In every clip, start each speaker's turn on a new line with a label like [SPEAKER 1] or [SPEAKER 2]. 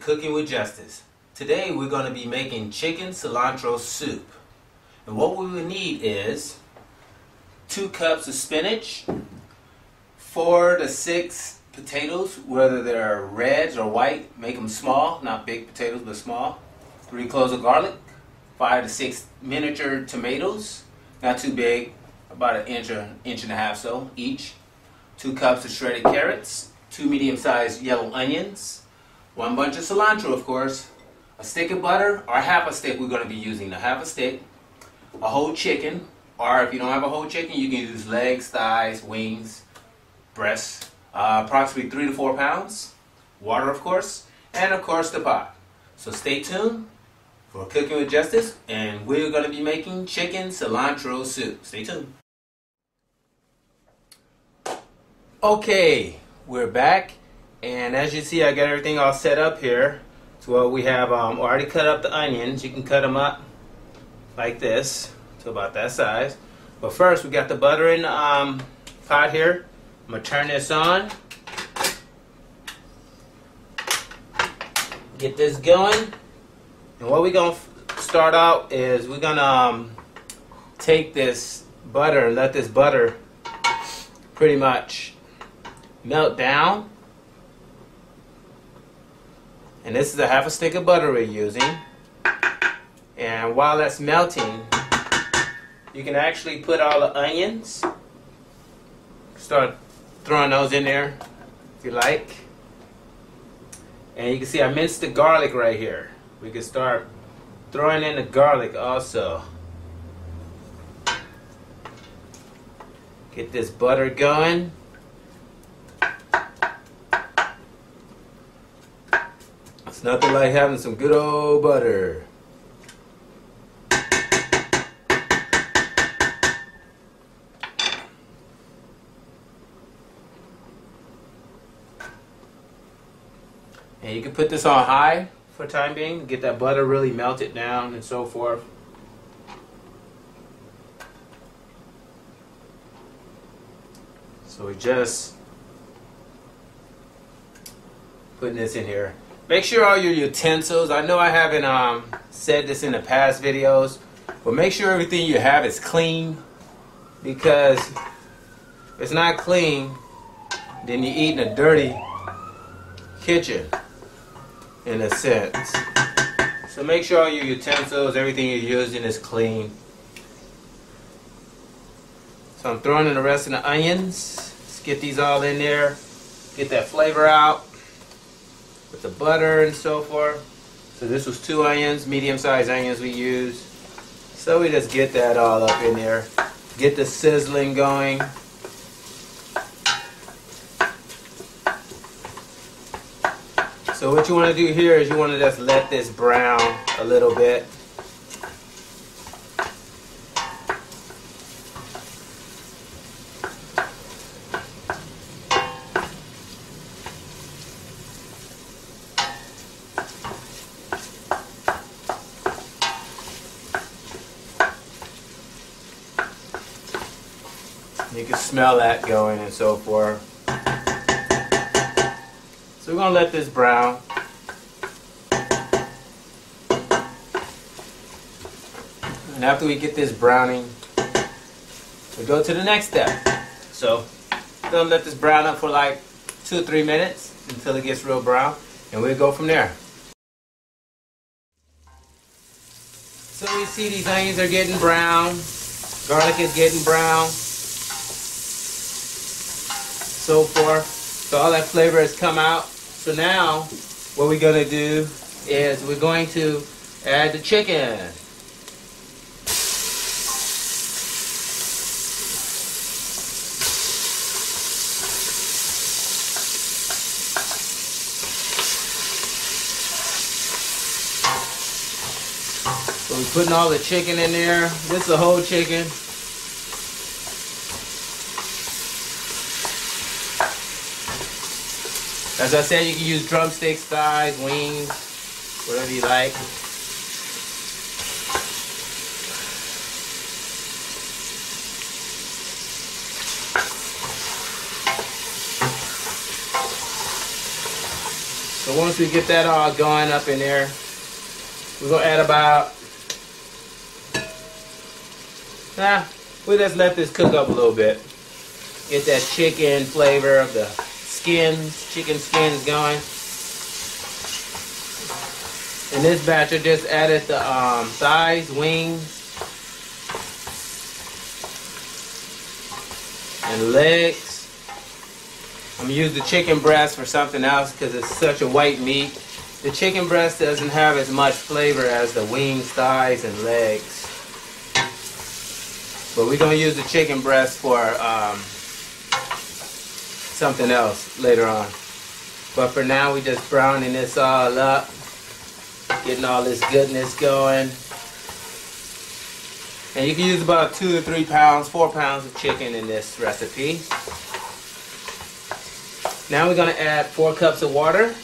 [SPEAKER 1] Cooking with Justice. Today we're going to be making chicken cilantro soup. And what we will need is 2 cups of spinach, 4 to 6 potatoes, whether they're reds or white, make them small, not big potatoes but small, 3 cloves of garlic, 5 to 6 miniature tomatoes, not too big, about an inch and a half so each, 2 cups of shredded carrots, 2 medium-sized yellow onions, 1 bunch of cilantro, of course, a stick of butter, or half a stick we're going to be using, a half a stick, a whole chicken, or if you don't have a whole chicken, you can use legs, thighs, wings, breasts, approximately 3 to 4 pounds, water, of course, and of course the pot. So stay tuned for Cooking with Justice, and we're going to be making chicken cilantro soup. Stay tuned. Okay, we're back, and as you see, I got everything all set up here. So we have already cut up the onions. You can cut them up like this to about that size. But first, we got the butter in the pot here. I'm gonna turn this on. Get this going. And what we're gonna start out is we're gonna take this butter and let this butter pretty much melt down. And this is a half a stick of butter we're using. And while that's melting, you can actually put all the onions. Start throwing those in there if you like. And you can see I minced the garlic right here. We can start throwing in the garlic also. Get this butter going. It's nothing like having some good old butter. And you can put this on high for the time being, get that butter really melted down and so forth. So we're just putting this in here. Make sure all your utensils, I know I haven't said this in the past videos, but make sure everything you have is clean, because if it's not clean, then you're eating a dirty kitchen in a sense. So make sure all your utensils, everything you're using is clean. So I'm throwing in the rest of the onions. Let's get these all in there, get that flavor out with the butter and so forth. So this was 2 onions, medium-sized onions we used. So we just get that all up in there, get the sizzling going. So what you want to do here is you want to just let this brown a little bit. You can smell that going and so forth. So we're going to let this brown. And after we get this browning, we go to the next step. So we're going to let this brown up for like 2 or 3 minutes until it gets real brown, and we'll go from there. So we see these onions are getting brown, garlic is getting brown, so forth. So all that flavor has come out. So now what we're going to do is we're going to add the chicken. So we're putting all the chicken in there. This is the whole chicken. As I said, you can use drumsticks, thighs, wings, whatever you like. So So once we get that all going up in there, we're going to add about, we'll just let this cook up a little bit. Get that chicken flavor of the chicken skins going. In this batch, I just added the thighs, wings, and legs. I'm going to use the chicken breast for something else because it's such a white meat. The chicken breast doesn't have as much flavor as the wings, thighs, and legs. But we're going to use the chicken breast for something else later on. But for now, we're just browning this all up, getting all this goodness going. And you can use about 2 to 3 pounds, 4 pounds of chicken in this recipe. Now we're going to add 4 cups of water.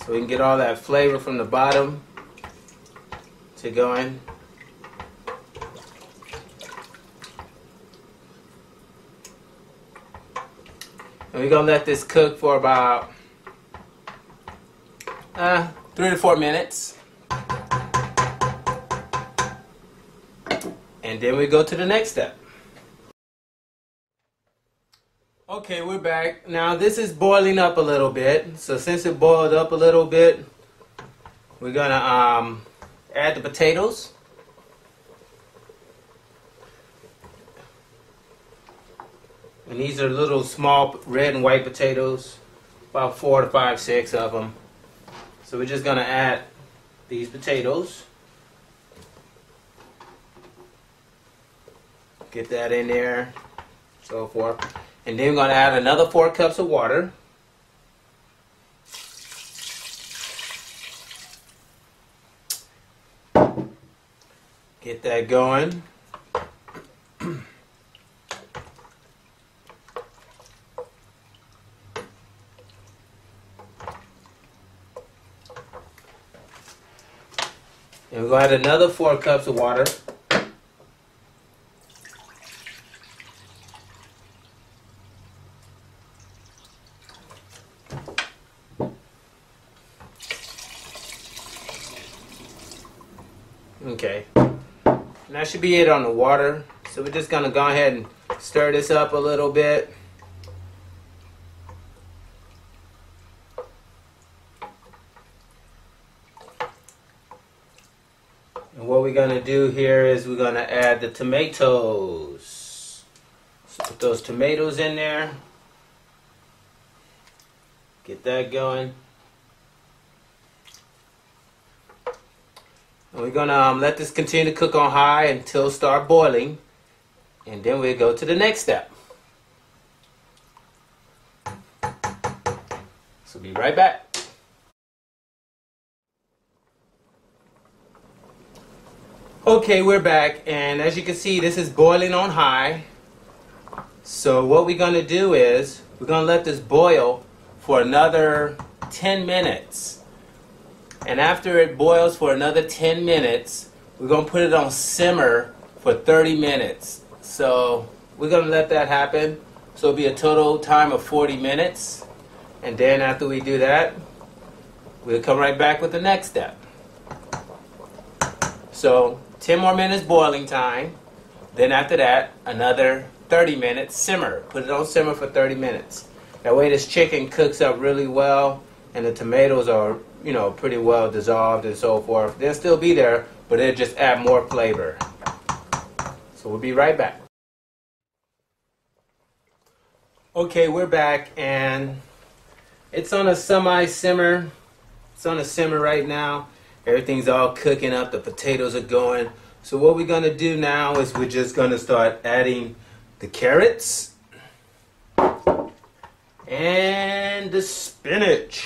[SPEAKER 1] So we can get all that flavor from the bottom to go in. And we're going to let this cook for about 3 to 4 minutes. And then we go to the next step. Okay, we're back. Now this is boiling up a little bit. So since it boiled up a little bit, we're gonna add the potatoes. And these are little small red and white potatoes, about 4 to 5, 6 of them. So we're just gonna add these potatoes. Get that in there, so forth. And then we're going to add another 4 cups of water. Get that going. And we're going to add another 4 cups of water. Okay, and that should be it on the water. So we're just gonna go ahead and stir this up a little bit. And what we're gonna do here is we're gonna add the tomatoes. So put those tomatoes in there. Get that going. And we're going to let this continue to cook on high until it starts boiling. And then we'll go to the next step. So be right back. Okay, we're back. And as you can see, this is boiling on high. So what we're going to do is we're going to let this boil for another 10 minutes. And after it boils for another 10 minutes, we're going to put it on simmer for 30 minutes. So we're going to let that happen. So it'll be a total time of 40 minutes. And then after we do that, we'll come right back with the next step. So 10 more minutes boiling time. Then after that, another 30 minutes simmer. Put it on simmer for 30 minutes. That way this chicken cooks up really well and the tomatoes are, you know, pretty well dissolved and so forth. They'll still be there, but it'll just add more flavor. So we'll be right back. Okay, we're back and it's on a semi-simmer. It's on a simmer right now. Everything's all cooking up. The potatoes are going. So what we're going to do now is we're just going to start adding the carrots and the spinach.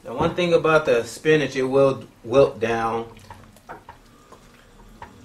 [SPEAKER 1] The one thing about the spinach, it will wilt down.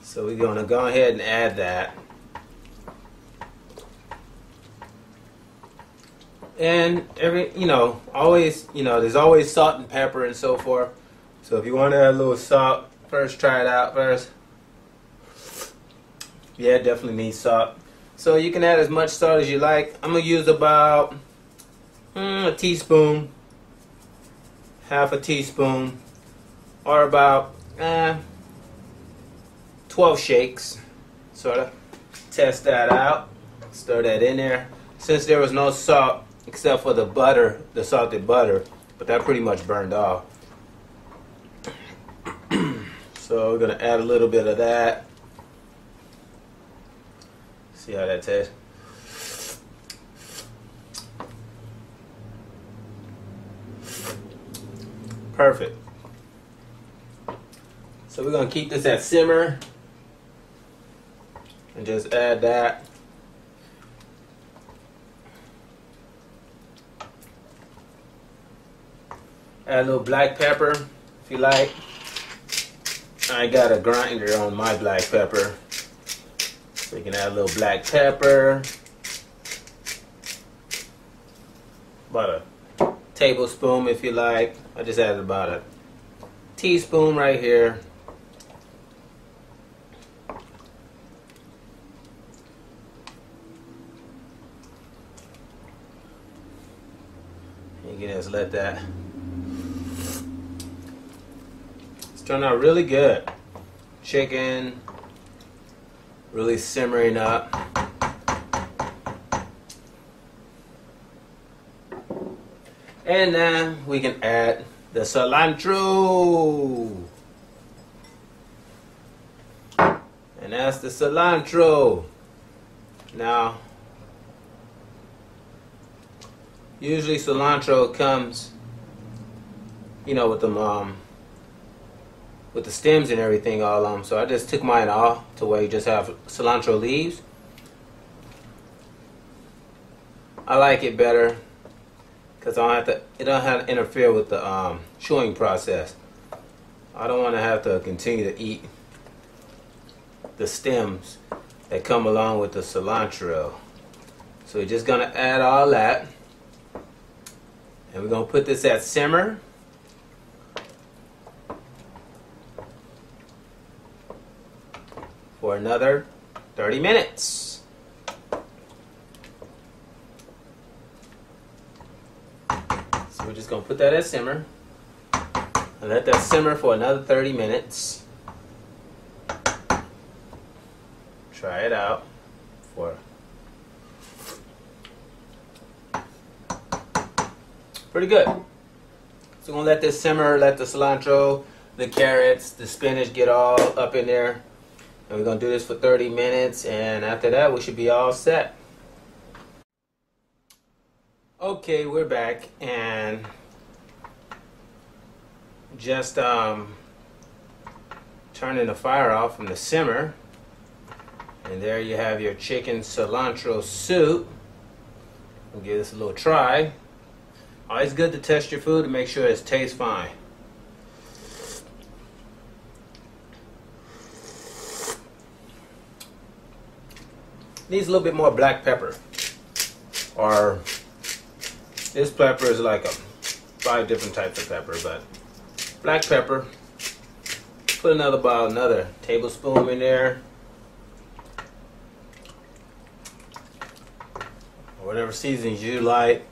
[SPEAKER 1] So we're going to go ahead and add that. And always, there's always salt and pepper and so forth. So if you want to add a little salt, first try it out first. Yeah, definitely needs salt. So you can add as much salt as you like. I'm going to use about a teaspoon, half a teaspoon, or about 12 shakes. Sort of test that out. Stir that in there. Since there was no salt except for the butter, the salted butter, but that pretty much burned off. So we're going to add a little bit of that. See how that tastes. Perfect. So we're going to keep this at simmer and just add that. Add a little black pepper if you like. I got a grinder on my black pepper. So you can add a little black pepper. About a tablespoon if you like. I just added about a teaspoon right here. You can just let that. It's turned out really good. Chicken really simmering up. And then we can add the cilantro. And that's the cilantro. Now, usually cilantro comes, with the stems and everything all on. So I just took mine off to where you just have cilantro leaves. I like it better because it don't have to interfere with the chewing process. I don't want to have to continue to eat the stems that come along with the cilantro. So we're just going to add all that. And we're going to put this at simmer. For another 30 minutes. So we're just going to put that at simmer. And let that simmer for another 30 minutes. Try it out for pretty good. So we're going to let this simmer, let the cilantro, the carrots, the spinach get all up in there. And we're going to do this for 30 minutes, and after that we should be all set. Okay, we're back, and just turning the fire off from the simmer. And there you have your chicken cilantro soup. We'll give this a little try. Always good to test your food to make sure it tastes fine. Needs a little bit more black pepper. Or this pepper is like 5 different types of pepper, but black pepper. Put another tablespoon in there. Or whatever seasonings you like.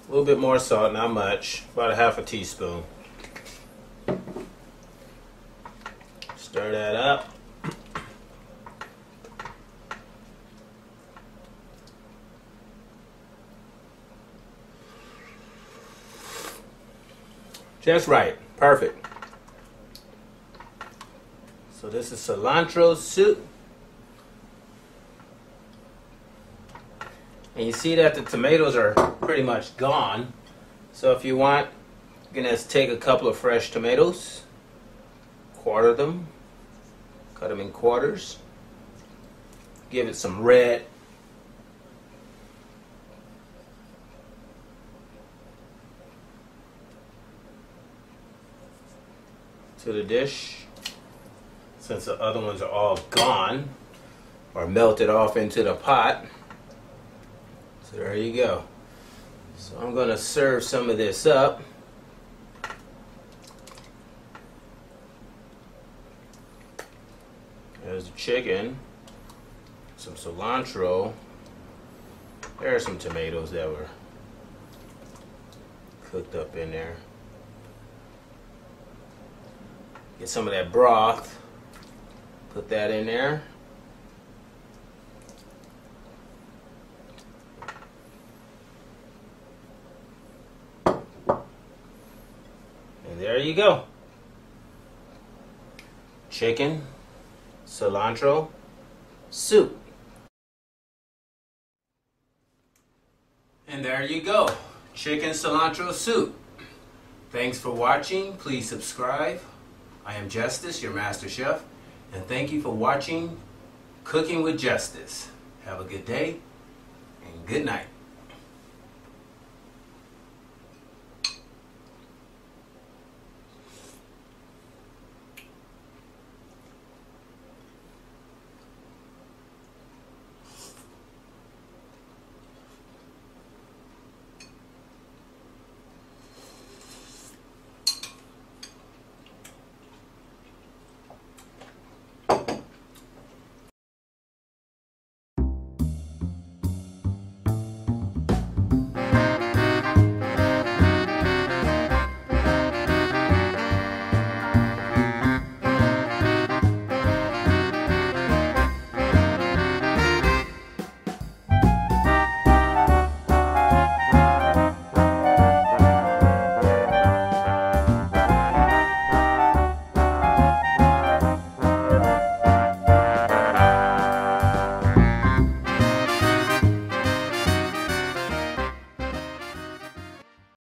[SPEAKER 1] A little bit more salt, not much. About a half a teaspoon. Stir that up. Just right. Perfect. So this is cilantro soup. And you see that the tomatoes are pretty much gone. So if you want, you can just take a couple of fresh tomatoes, quarter them, cut them in quarters, give it some red. To the dish, since the other ones are all gone or melted off into the pot. So there you go. So I'm going to serve some of this up. There's the chicken, some cilantro. There are some tomatoes that were cooked up in there. Get some of that broth, put that in there. And there you go. Chicken cilantro soup. And there you go. Chicken cilantro soup. Thanks for watching. Please subscribe. I am Justice, your master chef, and thank you for watching Cooking with Justice. Have a good day and good night.